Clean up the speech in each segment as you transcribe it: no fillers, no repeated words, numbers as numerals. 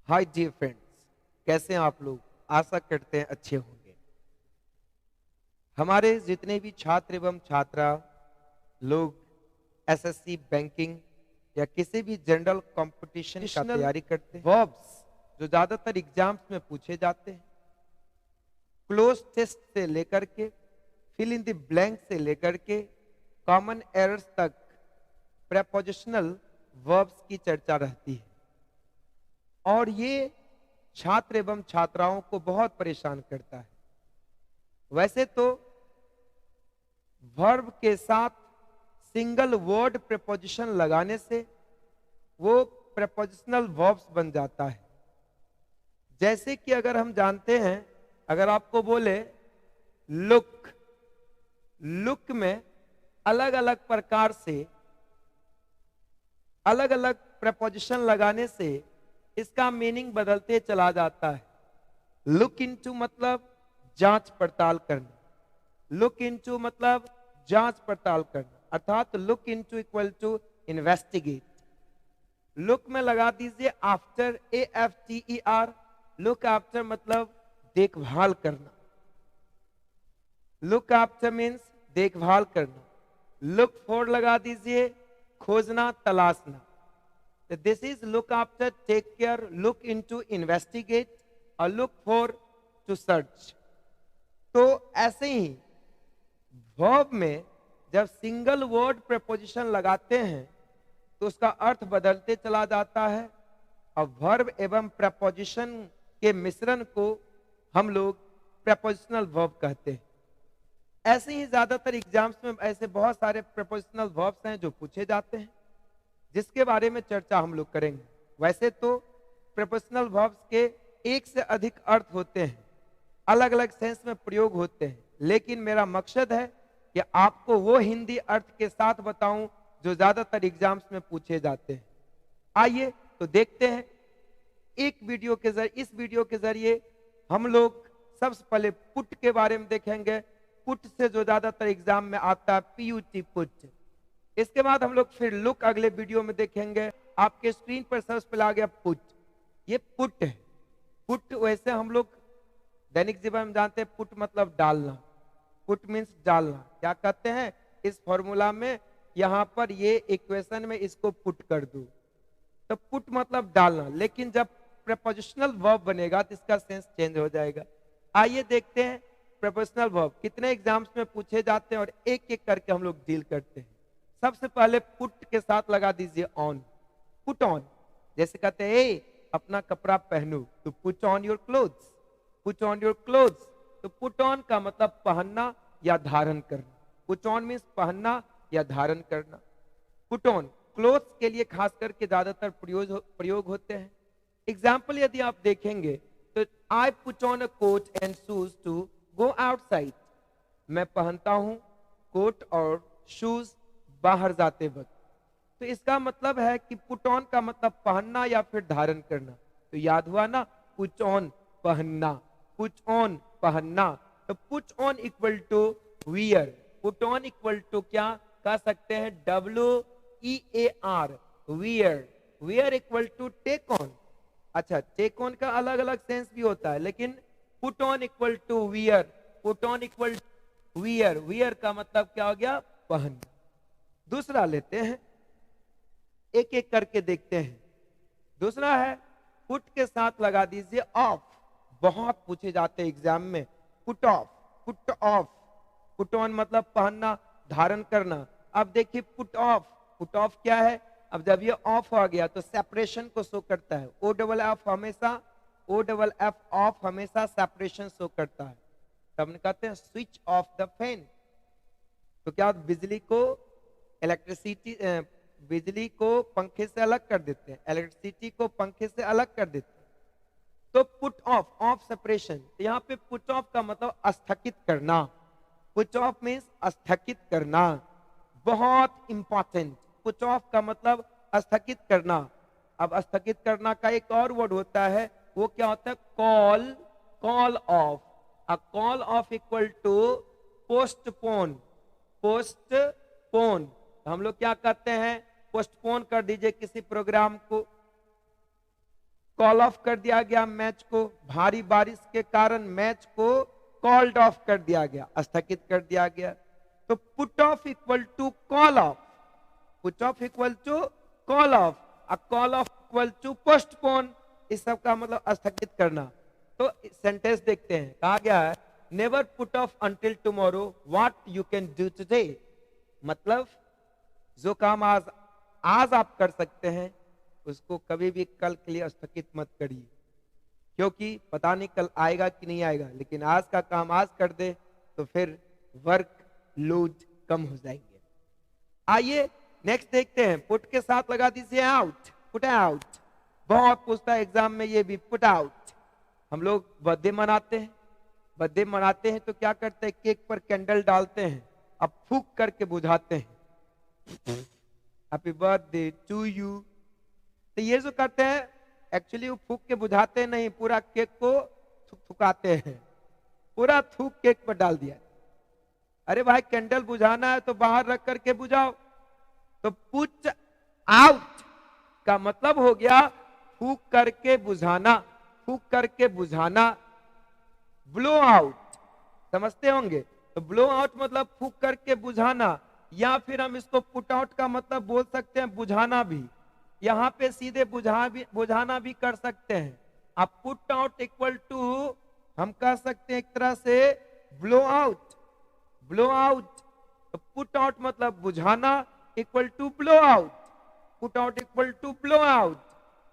Hi dear friends, कैसे हैं आप लोग। आशा करते हैं अच्छे होंगे। हमारे जितने भी छात्र एवं छात्रा लोग एसएससी बैंकिंग या किसी भी जनरल कंपटीशन का तैयारी करते हैं, वर्ब्स जो ज्यादातर एग्जाम्स में पूछे जाते हैं, क्लोज टेस्ट से लेकर के फिल इन द ब्लैंक से लेकर के कॉमन एरर्स तक प्रेपोजिशनल वर्ब्स की चर्चा रहती है और ये छात्र एवं छात्राओं को बहुत परेशान करता है। वैसे तो वर्ब के साथ सिंगल वर्ड प्रेपोजिशन लगाने से वो प्रेपोजिशनल वर्ब्स बन जाता है। जैसे कि अगर हम जानते हैं, अगर आपको बोले लुक, लुक में अलग अलग प्रकार से अलग अलग प्रेपोजिशन लगाने से इसका मीनिंग बदलते चला जाता है। लुक इनटू मतलब जांच पड़ताल करना, लुक इनटू मतलब जांच पड़ताल करना, अर्थात look into equal to investigate. Look में लगा दीजिए आफ्टर, AFTER। लुक आफ्टर मतलब देखभाल करना, लुक आफ्टर मीन्स देखभाल करना। लुक फॉर लगा दीजिए खोजना, तलाशना। This is look after, take care, look into investigate और लुक फॉर टू सर्च। तो ऐसे ही वर्ब में जब सिंगल वर्ड प्रेपोजिशन लगाते हैं तो उसका अर्थ बदलते चला जाता है और वर्ब एवं प्रेपोजिशन के मिश्रण को हम लोग प्रेपोजिशनल वर्ब कहते हैं। ऐसे ही ज्यादातर एग्जाम्स में ऐसे बहुत सारे प्रेपोजिशनल वर्ब्स हैं जो पूछे जाते हैं, जिसके बारे में चर्चा हम लोग करेंगे। वैसे तो प्रेपोजिशनल वर्ब्स के एक से अधिक अर्थ होते हैं, अलग अलग सेंस में प्रयोग होते हैं, लेकिन मेरा मकसद है कि आपको वो हिंदी अर्थ के साथ बताऊं जो ज्यादातर एग्जाम्स में पूछे जाते हैं। आइए तो देखते हैं एक वीडियो के जरिए। इस वीडियो के जरिए हम लोग सबसे पहले पुट के बारे में देखेंगे। पुट से जो ज्यादातर एग्जाम में आता है PUT, पुट। इसके बाद हम लोग फिर लुक अगले वीडियो में देखेंगे। आपके स्क्रीन पर सबसे पहले आ गया पुट, ये पुट है। पुट वैसे हम लोग दैनिक जीवन में जानते हैं, पुट मतलब डालना, पुट मीन्स डालना। क्या कहते हैं इस फॉर्मूला में, यहां पर ये इक्वेशन में इसको पुट कर दो, तो पुट मतलब डालना। लेकिन जब प्रेपोजिशनल वर्ब बनेगा तो इसका सेंस चेंज हो जाएगा। आइए देखते हैं प्रेपोजिशनल वर्ब कितने एग्जाम्स में पूछे जाते हैं और एक एक करके हम लोग डील करते हैं। सबसे पहले पुट के साथ लगा दीजिए ऑन, पुट ऑन। जैसे कहते हैं ए अपना कपड़ा पहनो, तो put on your clothes, put on your clothes. तो पुट ऑन का मतलब पहनना या धारण करना, पुट ऑन मीन्स पहनना या धारण करना। पुट ऑन क्लोथ्स के लिए खास करके ज्यादातर प्रयोग होते हैं। एग्जाम्पल यदि आप देखेंगे तो I put on a coat and shoes to go outside. मैं पहनता हूं कोट और शूज बाहर जाते वक्त। तो इसका मतलब है कि पुट ऑन का मतलब पहनना या फिर धारण करना। तो याद हुआ ना, पुट ऑन पहनना, पुट ऑन पहनना। तो put on equal to wear, put on equal to क्या कह सकते हैं, WEAR, wear. Wear equal to take on. अच्छा, टेक ऑन का अलग अलग सेंस भी होता है, लेकिन put on equal to wear, put on equal wear. Wear का मतलब क्या हो गया, पहनना। दूसरा लेते हैं, एक एक करके देखते हैं। दूसरा है पुट के साथ लगा दीजिए ऑफ। बहुत पूछे जाते हैं एग्जाम में, put off, put of. Put on मतलब पहनना, धारण करना। अब देखिए पुट ऑफ, पुट ऑफ क्या है, अब जब ये ऑफ हो गया तो सेपरेशन को शो करता है। OFF हमेशा, OFF ऑफ हमेशा सेपरेशन शो करता है। तब हम कहते हैं स्विच ऑफ द फैन। तो क्या बिजली को, इलेक्ट्रिसिटी, बिजली को पंखे से अलग कर देते हैं, इलेक्ट्रिसिटी को पंखे से अलग कर देते हैं। तो पुट ऑफ, ऑफ सेपरेशन। तो यहाँ पे पुट ऑफ का मतलब स्थगित करना, पुट ऑफ मीन्स स्थगित करना, बहुत इंपॉर्टेंट। पुट ऑफ का मतलब स्थगित करना। अब स्थगित करना का एक और वर्ड होता है, वो क्या होता है, call, call off. A call off equal to postpone, postpone. हम लोग क्या कहते हैं, पोस्टपोन कर दीजिए किसी प्रोग्राम को। कॉल ऑफ कर दिया गया मैच को, भारी बारिश के कारण मैच को कॉल्ड ऑफ कर दिया गया, स्थगित कर दिया गया। तो put off equal to call off, put off equal to call off, call off equal to postpone, इस सब का मतलब स्थगित करना। तो सेंटेंस देखते हैं, कहा गया है never put off until tomorrow what you can do today, मतलब जो काम आज आप कर सकते हैं उसको कभी भी कल के लिए स्थगित मत करिए, क्योंकि पता नहीं कल आएगा कि नहीं आएगा, लेकिन आज का काम आज कर दे तो फिर वर्क लोड कम हो जाएंगे। आइए नेक्स्ट देखते हैं, पुट के साथ लगा दीजिए आउट, पुट आउट, बहुत पूछता है एग्जाम में ये भी, पुट आउट। हम लोग बर्थडे मनाते हैं, बर्थडे मनाते हैं तो क्या करते हैं, केक पर कैंडल डालते हैं, अब फूंक करके बुझाते हैं, हैप्पी बर्थडे टू यू। तो ये जो करते हैं एक्चुअली वो फूंक के बुझाते नहीं, पूरा केक को थुकाते हैं, पूरा थूक केक पर डाल दिया। अरे भाई कैंडल बुझाना है तो बाहर रख करके बुझाओ। तो पुट आउट का मतलब हो गया फूंक करके बुझाना, फूंक करके बुझाना। ब्लो आउट समझते होंगे, तो ब्लो आउट मतलब फूंक करके बुझाना, या फिर हम इसको पुट आउट का मतलब बोल सकते हैं बुझाना भी, यहां पे सीधे बुझाना भी कर सकते हैं। अब पुट आउट इक्वल टू हम कह सकते हैं एक तरह से ब्लो आउट, ब्लो आउट। तो पुट आउट मतलब बुझाना equal to blow out, put out equal to blow out,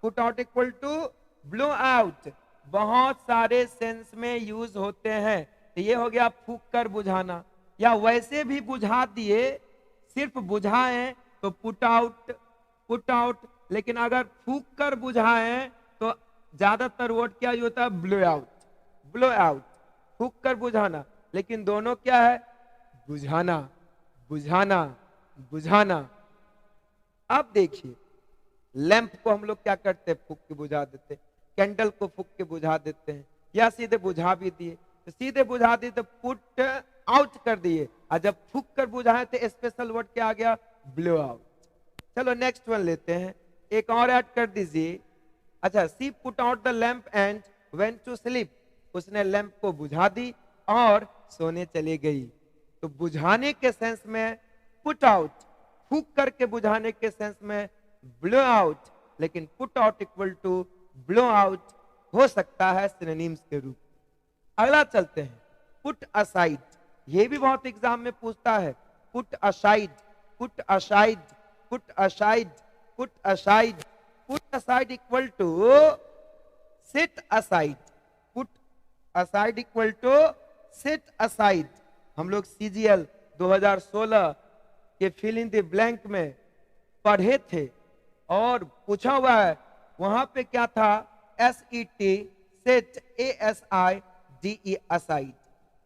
put out equal to blow out. बहुत सारे सेंस में यूज होते हैं। तो ये हो गया फूंक कर बुझाना, या वैसे भी बुझा दिए, सिर्फ बुझाएं तो पुट आउट, पुट आउट। लेकिन अगर फूंक कर बुझाएं तो ज्यादातर वर्ड क्या होता है, ब्लो आउट, ब्लो आउट, फूंक कर बुझाना। लेकिन दोनों क्या है, बुझाना, बुझाना, बुझाना। अब देखिए लैंप को हम लोग क्या करते हैं, फूंक के बुझा देते हैं, कैंडल को फूंक के बुझा देते हैं, या सीधे बुझा भी दिए। तो सीधे बुझा दिए तो पुट आउट कर दिए, और जब फूंक कर बुझाए तो स्पेशल वर्ड क्या आ गया, ब्लो आउट। चलो नेक्स्ट वन लेते हैं, एक और ऐड कर दीजिए। अच्छा, she put out the lamp and went to sleep, उसने लैंप को बुझा दी और सोने चली गई। तो बुझाने के सेंस में पुट आउट, फूंक करके बुझाने के सेंस में ब्लो आउट, लेकिन put out equal to blow out हो सकता है सिनोनिम्स के रूप। अगला चलते हैं, पुट असाइड, ये भी बहुत एग्जाम में पूछता है, put aside, put aside, put aside, put aside, put aside equal to set aside, put aside equal to set aside. हम लोग सीजीएल 2016 के फिल इन द ब्लैंक में पढ़े थे और पूछा हुआ है, वहां पे क्या था, SET, सेट, ASIDE, असाइड।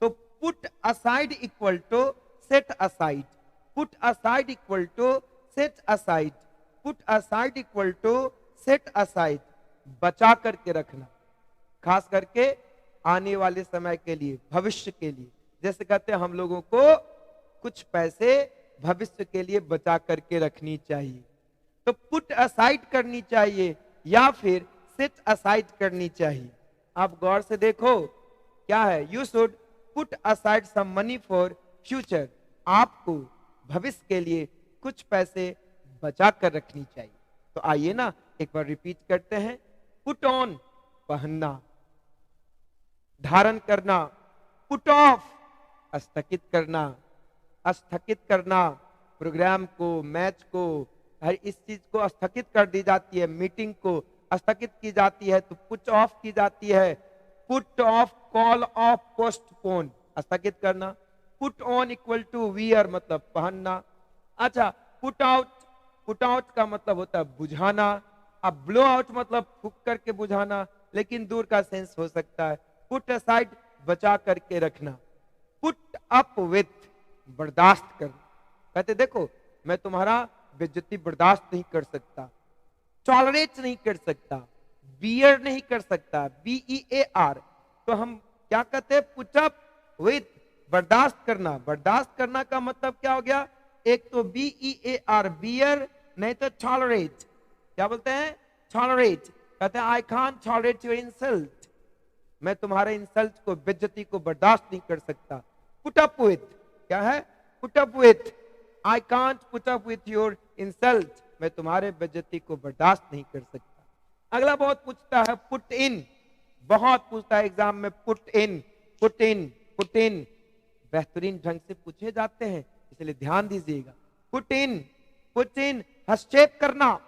तो put aside equal to set aside, put aside equal to set aside, put aside equal to set aside. बचा करके रखना, खास करके आने वाले समय के लिए, भविष्य के लिए। जैसे कहते हैं हम लोगों को कुछ पैसे भविष्य के लिए बचा करके रखनी चाहिए, तो पुट असाइड करनी चाहिए या फिर सेट असाइड करनी चाहिए। आप गौर से देखो क्या है, you should put aside some money for future, आपको भविष्य के लिए कुछ पैसे बचा कर रखनी चाहिए। तो आइए ना एक बार रिपीट करते हैं, पुट ऑन पहनना, धारण करना, पुट ऑफ स्थगित करना, स्थगित करना, प्रोग्राम को, मैच को, हर इस चीज को स्थगित कर दी जाती है, मीटिंग को स्थगित की जाती है तो पुट ऑफ की जाती है। Put off, call off, postpone, स्थगित करना। Put on equal to wear मतलब पहनना। अच्छा, पुट आउट, पुट आउट का मतलब होता है बुझाना। अब ब्लो आउट मतलब फूंक करके बुझाना, लेकिन दूर का सेंस हो सकता है। पुट असाइड बचा करके रखना। पुट अप विथ बर्दाश्त करना, कहते देखो मैं तुम्हारा बेइज्जती बर्दाश्त नहीं कर सकता, टॉलरेट नहीं कर सकता, बियर नहीं कर सकता, BEAR। तो हम क्या कहते हैं, पुट अप विथ बर्दाश्त करना। बर्दाश्त करना का मतलब क्या हो गया, एक तो BEAR बियर, नहीं तो टॉलरेट, क्या बोलते हैं, टॉलरेट। कहते हैं I can't tolerate your insult, मैं तुम्हारे इंसल्ट को, बेइज्जती को बर्दाश्त नहीं कर सकता। पुट अप विथ, क्या है? Put up with, I can't put up with your insult, मैं तुम्हारे बेइज्जती को बर्दाश्त नहीं कर सकता। अगला बहुत पूछता है पुट इन, बहुत पूछता है एग्जाम में put in, put in, put in, बेहतरीन ढंग से पूछे जाते हैं, इसलिए ध्यान दीजिएगा। पुट इन, हस्तक्षेप करना।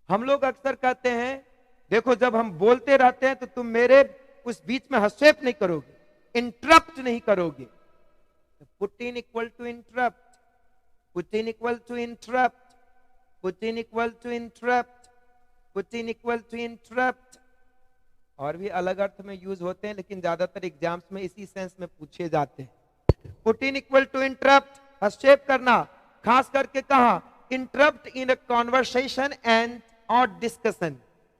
हम लोग अक्सर कहते हैं देखो जब हम बोलते रहते हैं तो तुम मेरे उस बीच में हस्तक्षेप नहीं करोगे, इंटरप्ट नहीं करोगे। Put in equal to interrupt, put in equal to interrupt, put in equal to interrupt, put in equal to interrupt. और भी अलग अर्थ में यूज होते हैं लेकिन ज्यादातर एग्जाम्स में इसी सेंस में पूछे जाते हैं। Put in equal to interrupt, हस्तक्षेप करना। खास करके कहा interrupt in a conversation and और डिस्कशन,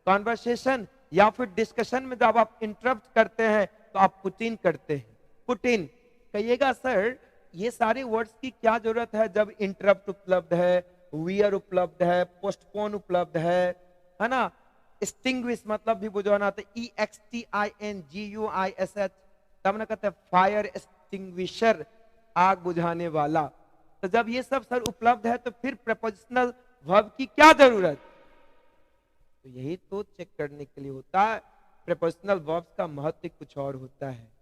कॉन्वर्सेशन या फिर डिस्कशन में जब आप इंटरप्ट करते हैं तो आप पुट इन करते हैं। पुट इन कहिएगा सर ये सारे वर्ड्स की क्या जरूरत है जब इंटरप्ट उपलब्ध है, वियर उपलब्ध है, पोस्टपोन उपलब्ध है ना, एक्सटिंग्विश मतलब भी बुझाना, तो EXTINGUISH, तब ना कहते हैं फायर एक्सटिंग्विशर, आग बुझाने वाला। तो जब ये सब सर उपलब्ध है तो फिर प्रपोजिशनल वर्ब की क्या जरूरत? तो यही तो चेक करने के लिए होता है। प्रपोजिशनल वर्ब्स का महत्व कुछ और होता है।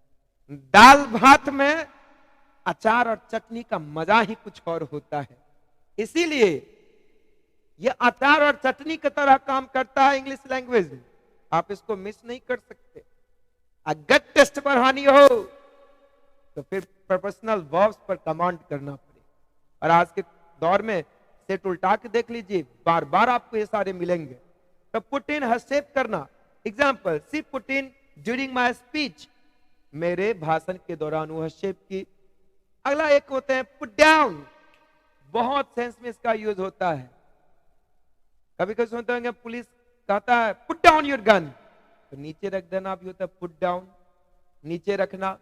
दाल भात में अचार और चटनी का मजा ही कुछ और होता है, इसीलिए ये अचार और चटनी की तरह काम करता है इंग्लिश लैंग्वेज में, आप इसको मिस नहीं कर सकते। अगर टेस्ट पर हानि हो तो फिर प्रोफेशनल वर्ब्स पर कमांड करना पड़े। और आज के दौर में सेट उल्टा के देख लीजिए, बार बार आपको ये सारे मिलेंगे। तो पुट इन, हस्तक्षेप करना। Example, see put in during my speech, मेरे भाषण के दौरान वो हस्तक्षेप की। अगला एक होते हैं पुट डाउन, बहुत सेंस में इसका यूज होता है। कभी कभी सुनते होंगे पुलिस कहता है पुट डाउन योर गन, तो नीचे रख देना भी होता है पुट डाउन, नीचे रखना।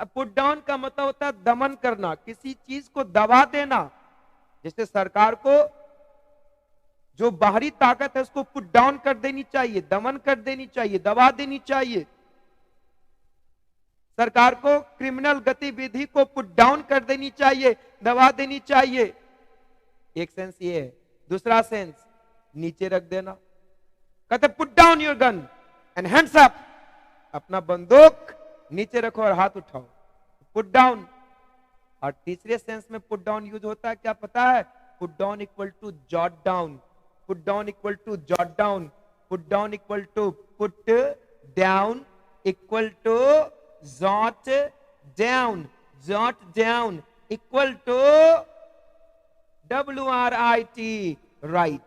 पुट डाउन का मतलब होता है दमन करना, किसी चीज को दबा देना। जैसे सरकार को जो बाहरी ताकत है उसको पुट डाउन कर देनी चाहिए, दमन कर देनी चाहिए, दबा देनी चाहिए। सरकार को क्रिमिनल गतिविधि को पुट डाउन कर देनी चाहिए, दबा देनी चाहिए। एक सेंस ये है। दूसरा सेंस नीचे रख देना, कहते put down your gun and hands up, अपना बंदूक नीचे रखो और हाथ उठाओ, पुट डाउन। और तीसरे सेंस में पुट डाउन यूज होता है क्या पता है? Put down equal to jot down, put down equal to jot down, put down equal to put down equal to jot down, jot down equal to WRIT, write,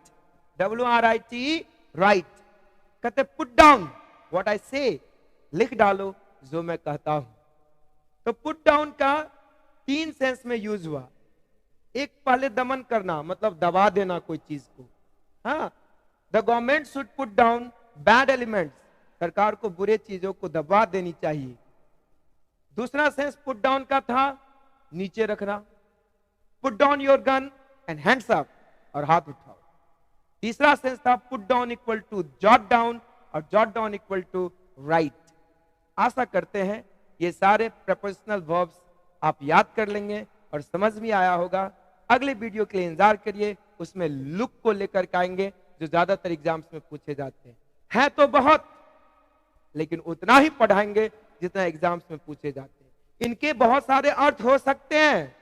WRIT, write. कहते put down what I say, लिख डालो जो मैं कहता हूं। तो put down का तीन सेंस में यूज हुआ। एक पहले दमन करना, मतलब दबा देना कोई चीज को। हाँ, the government should put down bad elements, सरकार को बुरे चीजों को दबा देनी चाहिए। दूसरा सेंस पुट डाउन का था नीचे रखना, put down your gun and hands up, और हाथ उठाओ। तीसरा सेंस था put down equal to jot down, और jot down equal to write. आशा करते हैं ये सारे प्रपोजिशनल वर्ब्स आप याद कर लेंगे और समझ में आया होगा। अगले वीडियो के लिए इंतजार करिए, उसमें लुक को लेकर के आएंगे जो ज्यादातर एग्जाम्स में पूछे जाते हैं तो बहुत, लेकिन उतना ही पढ़ाएंगे जितना एग्जाम्स में पूछे जाते हैं। इनके बहुत सारे अर्थ हो सकते हैं,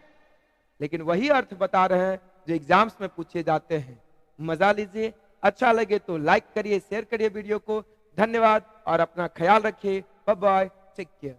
लेकिन वही अर्थ बता रहे हैं जो एग्जाम्स में पूछे जाते हैं। मजा लीजिए, अच्छा लगे तो लाइक करिए, शेयर करिए वीडियो को। धन्यवाद और अपना ख्याल रखिए। Bye bye, take care.